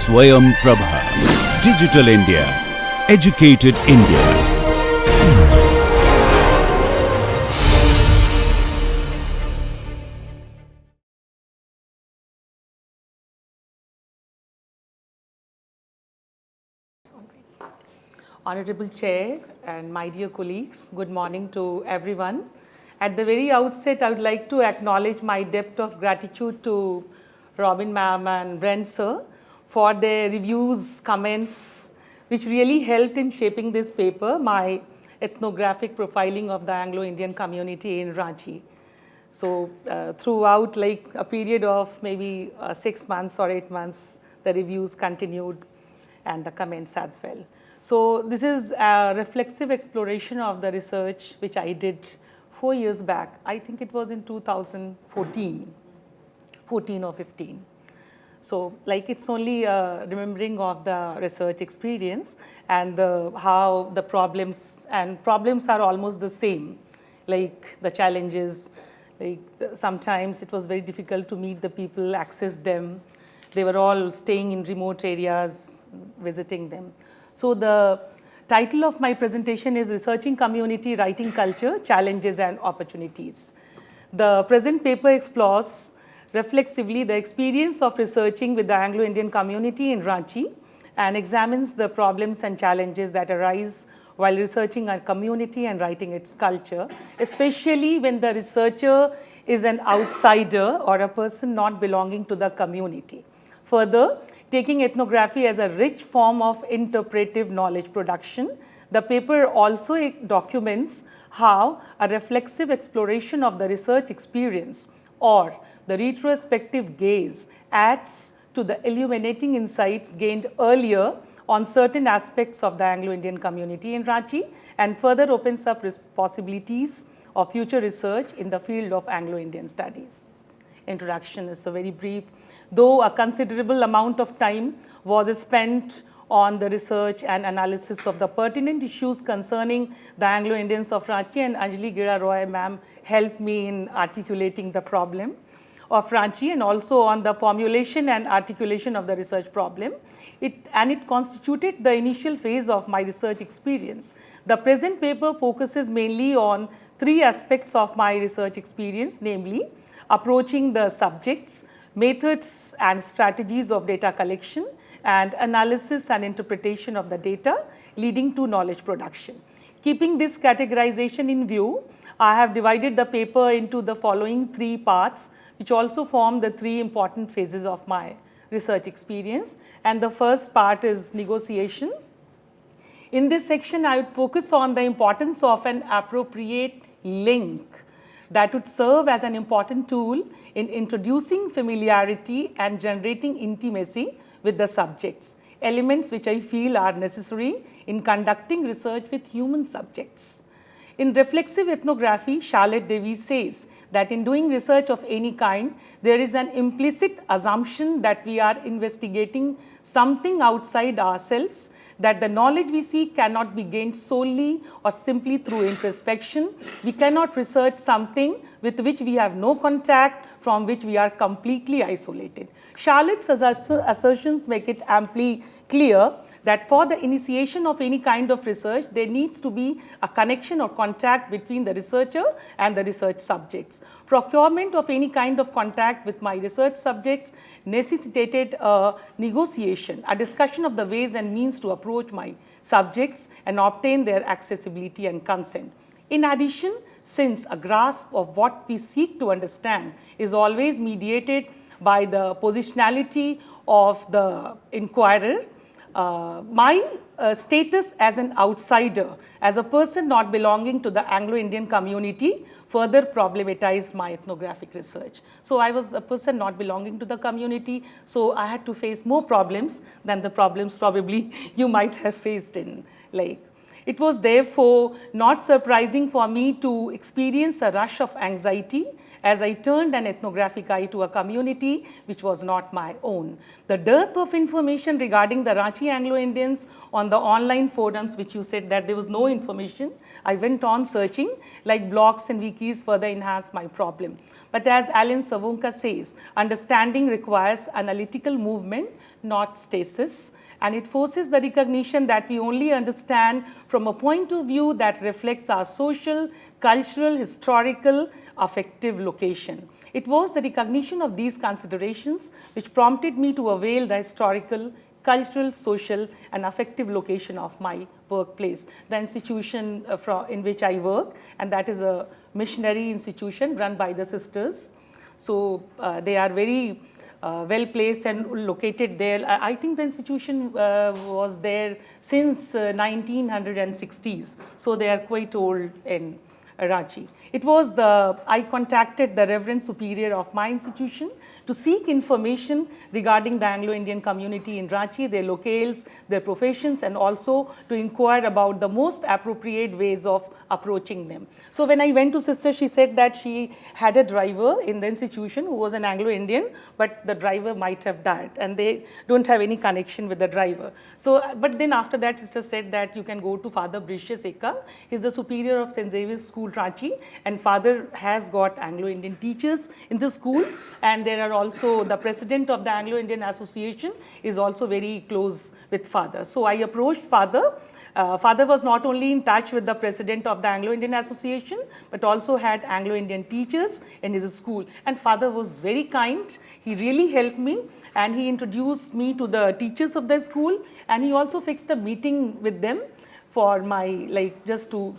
Swayam Prabha. Digital India. Educated India. Honorable Chair and my dear colleagues, good morning to everyone. At the very outset, I would like to acknowledge my debt of gratitude to Robin ma'am and Brent sir for their reviews, comments, which really helped in shaping this paper, my ethnographic profiling of the Anglo-Indian community in Ranchi. So throughout like a period of maybe 6 months or 8 months, the reviews continued and the comments as well. So this is a reflexive exploration of the research which I did 4 years back. I think it was in 2014, 14 or 15. So like it's only a remembering of the research experience and how the problems are almost the same, like the challenges, like sometimes it was very difficult to meet the people, access them. They were all staying in remote areas, visiting them. So the title of my presentation is Researching Community Writing Culture, Challenges and Opportunities. The present paper explores reflexively the experience of researching with the Anglo-Indian community in Ranchi and examines the problems and challenges that arise while researching our community and writing its culture, especially when the researcher is an outsider or a person not belonging to the community. Further, taking ethnography as a rich form of interpretive knowledge production, the paper also documents how a reflexive exploration of the research experience or the retrospective gaze adds to the illuminating insights gained earlier on certain aspects of the Anglo-Indian community in Ranchi and further opens up possibilities of future research in the field of Anglo-Indian studies. Introduction is a very brief, though a considerable amount of time was spent on the research and analysis of the pertinent issues concerning the Anglo-Indians of Ranchi, and Anjali Gira Roy ma'am helped me in articulating the problem of Ranchi and also on the formulation and articulation of the research problem. It constituted the initial phase of my research experience. The present paper focuses mainly on 3 aspects of my research experience, namely approaching the subjects, methods and strategies of data collection, and analysis and interpretation of the data leading to knowledge production. Keeping this categorization in view, I have divided the paper into the following 3 parts, which also form the 3 important phases of my research experience. And the first part is negotiation. In this section, I would focus on the importance of an appropriate link that would serve as an important tool in introducing familiarity and generating intimacy with the subjects, elements which I feel are necessary in conducting research with human subjects. In reflexive ethnography, Charlotte Davies says that in doing research of any kind, there is an implicit assumption that we are investigating something outside ourselves, that the knowledge we seek cannot be gained solely or simply through introspection. We cannot research something with which we have no contact, from which we are completely isolated. Charlotte's assertions make it amply clear that for the initiation of any kind of research, there needs to be a connection or contact between the researcher and the research subjects. Procurement of any kind of contact with my research subjects necessitated a negotiation, a discussion of the ways and means to approach my subjects and obtain their accessibility and consent. In addition, since a grasp of what we seek to understand is always mediated by the positionality of the inquirer, my status as an outsider, as a person not belonging to the Anglo-Indian community, further problematized my ethnographic research. So I was a person not belonging to the community, so I had to face more problems than the problems probably you might have faced in like. It was therefore not surprising for me to experience a rush of anxiety as I turned an ethnographic eye to a community which was not my own. The dearth of information regarding the Ranchi Anglo-Indians on the online forums, which you said that there was no information, I went on searching, like blogs and wikis further enhanced my problem. But as Alan Savonka says, understanding requires analytical movement, not stasis. And it forces the recognition that we only understand from a point of view that reflects our social, cultural, historical, affective location. It was the recognition of these considerations which prompted me to avail the historical, cultural, social, and affective location of my workplace, the institution in which I work, and that is a missionary institution run by the sisters. So they are very well placed and located there. I think the institution was there since 1960s, so they are quite old in Ranchi. I contacted the Reverend Superior of my institution to seek information regarding the Anglo-Indian community in Ranchi, their locales, their professions, and also to inquire about the most appropriate ways of approaching them. So when I went to sister, she said that she had a driver in the institution who was an Anglo-Indian, but the driver might have died and they don't have any connection with the driver. So, but then after that, sister said that you can go to Father Britius Eka. He's the superior of St. Xavier's School, Ranchi, and father has got Anglo-Indian teachers in the school, and there are also the president of the Anglo-Indian Association is also very close with father. So I approached father. Father was not only in touch with the president of the Anglo-Indian Association, but also had Anglo-Indian teachers in his school. And father was very kind. He really helped me, and he introduced me to the teachers of the school, and he also fixed a meeting with them for my, just to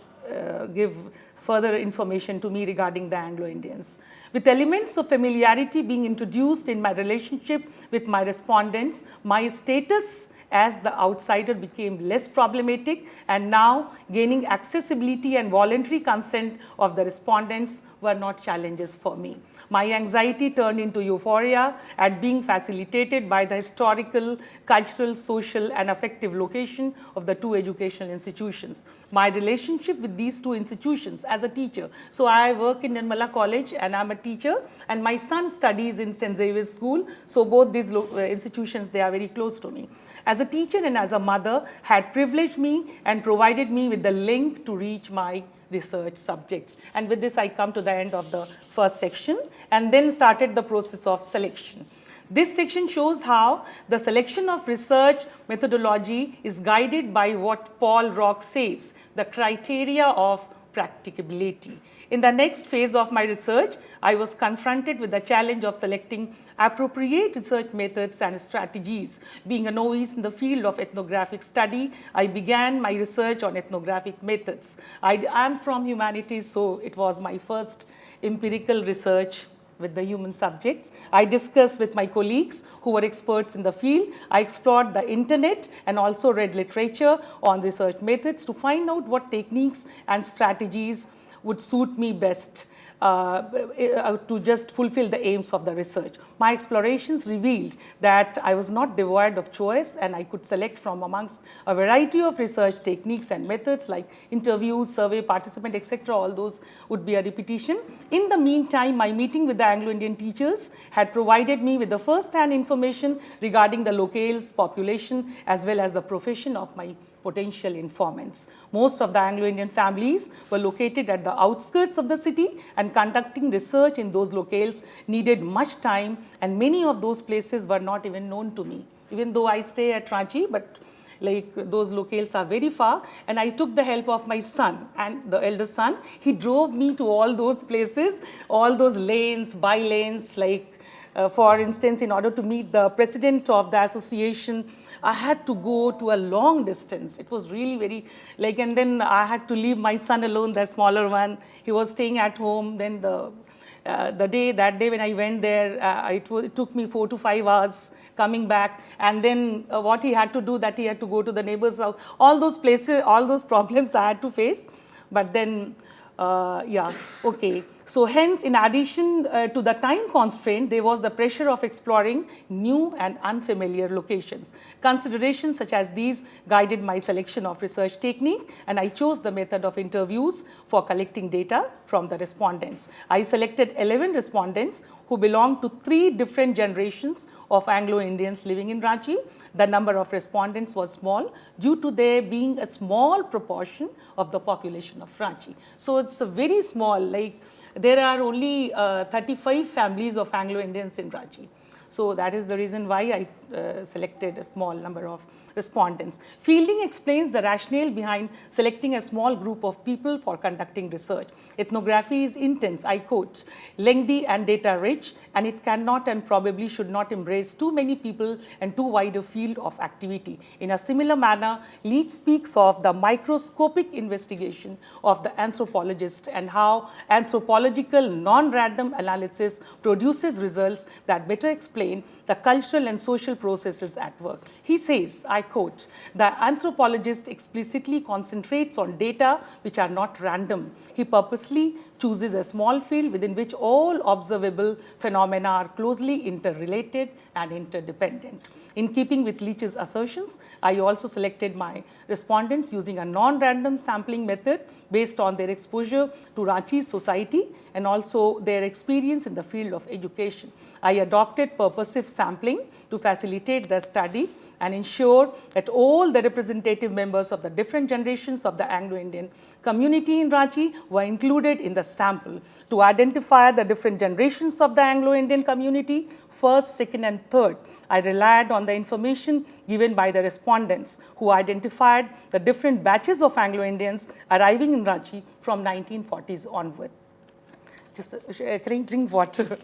give further information to me regarding the Anglo-Indians. With elements of familiarity being introduced in my relationship with my respondents, my status as the outsider became less problematic, and now gaining accessibility and voluntary consent of the respondents were not challenges for me. My anxiety turned into euphoria at being facilitated by the historical, cultural, social, and affective location of the two educational institutions. My relationship with these two institutions as a teacher. So I work in Nirmala College and I'm a teacher, and my son studies in St. Xavier's School. So both these institutions, they are very close to me. As a teacher and as a mother, had privileged me and provided me with the link to reach my research subjects. And with this, I come to the end of the first section and then started the process of selection. This section shows how the selection of research methodology is guided by what Paul Rock says, the criteria of practicability. In the next phase of my research, I was confronted with the challenge of selecting appropriate research methods and strategies. Being a novice in the field of ethnographic study, I began my research on ethnographic methods. I am from humanities, so it was my first empirical research with the human subjects. I discussed with my colleagues who were experts in the field. I explored the internet and also read literature on research methods to find out what techniques and strategies would suit me best to just fulfill the aims of the research. My explorations revealed that I was not devoid of choice, and I could select from amongst a variety of research techniques and methods like interviews, survey, participant, etc. All those would be a repetition. In the meantime, my meeting with the Anglo-Indian teachers had provided me with the first-hand information regarding the locales, population, as well as the profession of my potential informants. Most of the Anglo-Indian families were located at the outskirts of the city, and conducting research in those locales needed much time, and many of those places were not even known to me. Even though I stay at Ranchi, but those locales are very far, and I took the help of my son, and the elder son, he drove me to all those places, all those lanes, by lanes, for instance, in order to meet the president of the association, I had to go to a long distance. It was really very, and then I had to leave my son alone, the smaller one. He was staying at home. Then that day when I went there, it took me 4 to 5 hours coming back. And then what he had to do, that he had to go to the neighbor's house. All those places, all those problems I had to face. But then, okay. So hence, in addition to the time constraint, there was the pressure of exploring new and unfamiliar locations. Considerations such as these guided my selection of research technique, and I chose the method of interviews for collecting data from the respondents. I selected 11 respondents who belonged to 3 different generations of Anglo-Indians living in Ranchi. The number of respondents was small due to there being a small proportion of the population of Ranchi. So it's a very small, like there are only 35 families of Anglo-Indians in Ranchi. So that is the reason why I selected a small number of respondents. Fielding explains the rationale behind selecting a small group of people for conducting research. Ethnography is intense, I quote, lengthy and data rich, and it cannot and probably should not embrace too many people and too wide a field of activity. In a similar manner, Leach speaks of the microscopic investigation of the anthropologist and how anthropological non-random analysis produces results that better explain the cultural and social processes at work. He says, I quote, the anthropologist explicitly concentrates on data which are not random. He purposely chooses a small field within which all observable phenomena are closely interrelated and interdependent. In keeping with Leach's assertions, I also selected my respondents using a non-random sampling method based on their exposure to Ranchi's society and also their experience in the field of education. I adopted purposive sampling to facilitate the study and ensure that all the representative members of the different generations of the Anglo-Indian community in Ranchi were included in the sample. To identify the different generations of the Anglo-Indian community, first, second, and third, I relied on the information given by the respondents who identified the different batches of Anglo-Indians arriving in Ranchi from 1940s onwards. Just drink water.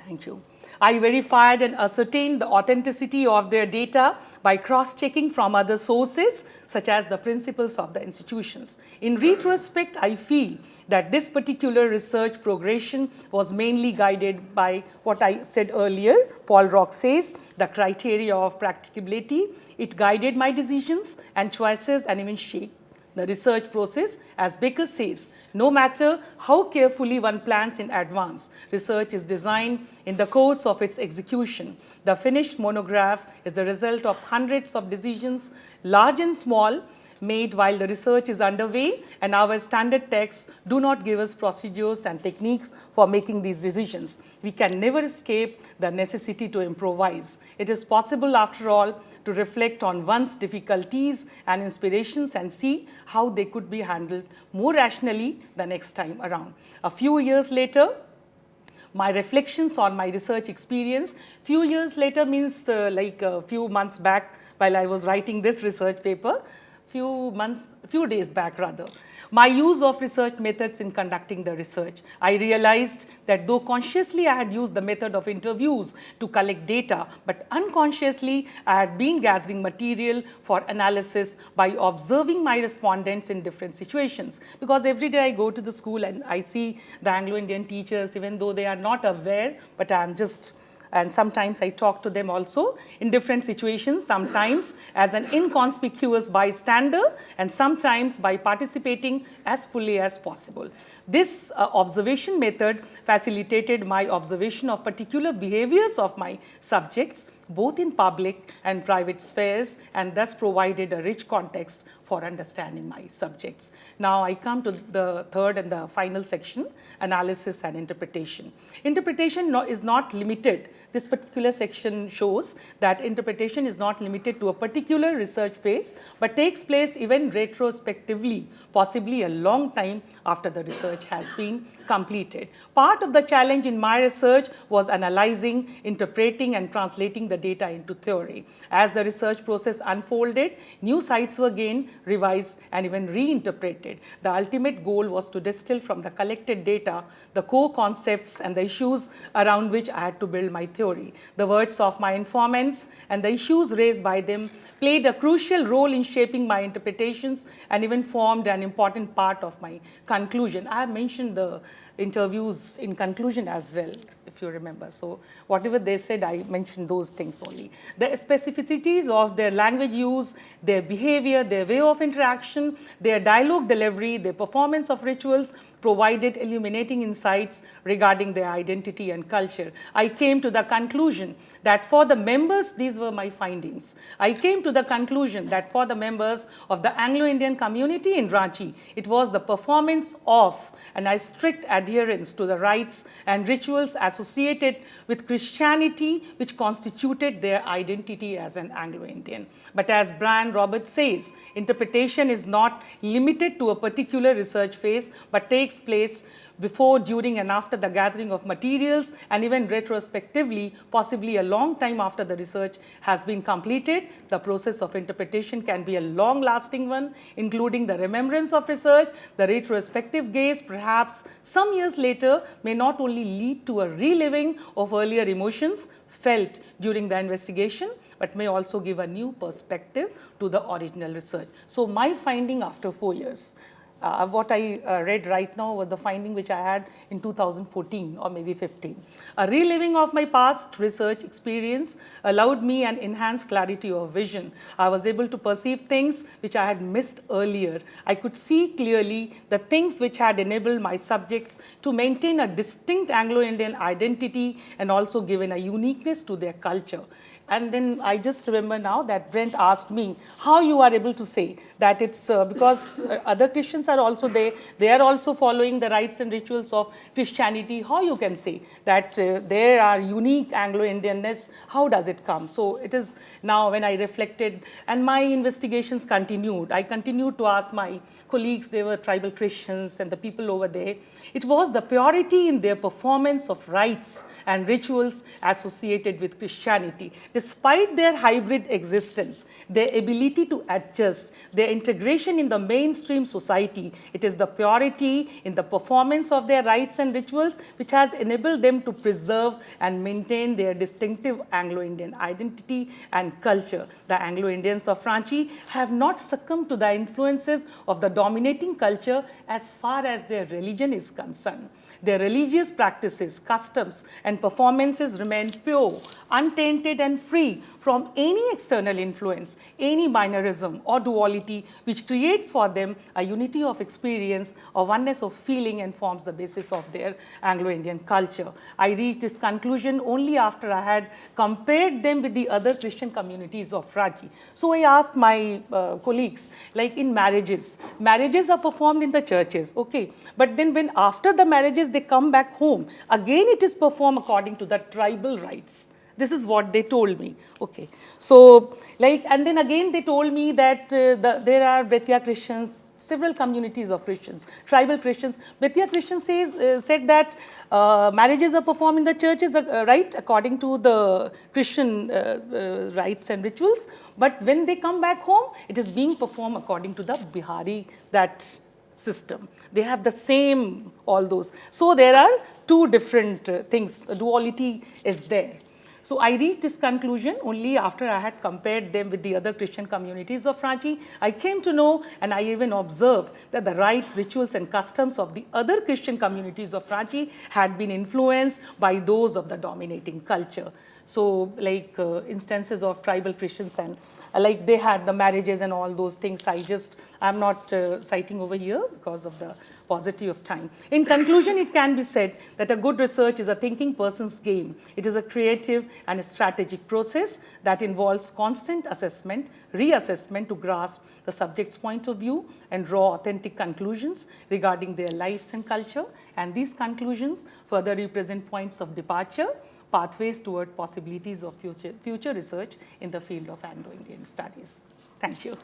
Thank you. I verified and ascertained the authenticity of their data by cross-checking from other sources, such as the principles of the institutions. In retrospect, I feel that this particular research progression was mainly guided by what I said earlier. Paul Rock says, the criteria of practicability. It guided my decisions and choices and even shaped the research process. As Baker says, no matter how carefully one plans in advance, research is designed in the course of its execution. The finished monograph is the result of hundreds of decisions, large and small, made while the research is underway, and our standard texts do not give us procedures and techniques for making these decisions. We can never escape the necessity to improvise. It is possible, after all, to reflect on one's difficulties and inspirations and see how they could be handled more rationally the next time around. A few years later, my reflections on my research experience, few years later means like a few months back while I was writing this research paper, few days back rather. My use of research methods in conducting the research. I realized that though consciously I had used the method of interviews to collect data, but unconsciously I had been gathering material for analysis by observing my respondents in different situations. Because every day I go to the school and I see the Anglo-Indian teachers, even though they are not aware, but I am just, and sometimes I talk to them also in different situations, sometimes as an inconspicuous bystander and sometimes by participating as fully as possible. This observation method facilitated my observation of particular behaviors of my subjects, both in public and private spheres, and thus provided a rich context for understanding my subjects. Now I come to the third and the final section, analysis and interpretation. Interpretation is not limited. This particular section shows that interpretation is not limited to a particular research phase, but takes place even retrospectively, possibly a long time after the research has been completed. Part of the challenge in my research was analyzing, interpreting, and translating the data into theory. As the research process unfolded, new sites were gained, revised, and even reinterpreted. The ultimate goal was to distill from the collected data the core concepts and the issues around which I had to build my theory. The words of my informants and the issues raised by them played a crucial role in shaping my interpretations and even formed an important part of my conclusion. I have mentioned the interviews in conclusion as well, if you remember. So whatever they said, I mentioned those things only. The specificities of their language use, their behavior, their way of interaction, their dialogue delivery, their performance of rituals provided illuminating insights regarding their identity and culture. I came to the conclusion that for the members, these were my findings. I came to the conclusion that for the members of the Anglo-Indian community in Ranchi, it was the performance of and a strict adherence to the rites and rituals associated with Christianity which constituted their identity as an Anglo-Indian. But as Brian Roberts says, interpretation is not limited to a particular research phase, but takes place before, during, and after the gathering of materials, and even retrospectively, possibly a long time after the research has been completed. The process of interpretation can be a long-lasting one, including the remembrance of research. The retrospective gaze, perhaps some years later, may not only lead to a reliving of earlier emotions felt during the investigation, but may also give a new perspective to the original research. So my finding after 4 years, what I read right now was the finding which I had in 2014 or maybe 15. A reliving of my past research experience allowed me an enhanced clarity of vision. I was able to perceive things which I had missed earlier. I could see clearly the things which had enabled my subjects to maintain a distinct Anglo-Indian identity and also given a uniqueness to their culture. And then I just remember now that Brent asked me how you are able to say that it's because other Christians are also there, they are also following the rites and rituals of Christianity. How you can say that there are unique Anglo-Indianness, how does it come? So it is now when I reflected and my investigations continued, I continued to ask my colleagues, they were tribal Christians and the people over there. It was the purity in their performance of rites and rituals associated with Christianity. Despite their hybrid existence, their ability to adjust, their integration in the mainstream society, it is the purity in the performance of their rites and rituals which has enabled them to preserve and maintain their distinctive Anglo-Indian identity and culture. The Anglo-Indians of Ranchi have not succumbed to the influences of the dominating culture as far as their religion is concerned. Their religious practices, customs, and performances remain pure, untainted, and free from any external influence, any binarism or duality which creates for them a unity of experience or oneness of feeling and forms the basis of their Anglo-Indian culture. I reached this conclusion only after I had compared them with the other Christian communities of Ranchi. So I asked my colleagues, like in marriages are performed in the churches, okay, but then when after the marriages they come back home, again it is performed according to the tribal rites. This is what they told me. Okay, so like, and then again they told me that there are Bethia Christians, several communities of Christians, tribal Christians. Bethia Christians said that marriages are performed in the churches, right, according to the Christian rites and rituals. But when they come back home, it is being performed according to the Bihari, that system. They have the same, all those. So there are two different things. The duality is there. So I reached this conclusion only after I had compared them with the other Christian communities of Ranchi. I came to know and I even observed that the rites, rituals, and customs of the other Christian communities of Ranchi had been influenced by those of the dominating culture. So like instances of tribal Christians and like they had the marriages and all those things, I'm not citing over here because of the paucity of time. In conclusion, it can be said that a good research is a thinking person's game. It is a creative and a strategic process that involves constant assessment, reassessment to grasp the subject's point of view and draw authentic conclusions regarding their lives and culture. And these conclusions further represent points of departure, pathways toward possibilities of future research in the field of Anglo-Indian studies. Thank you.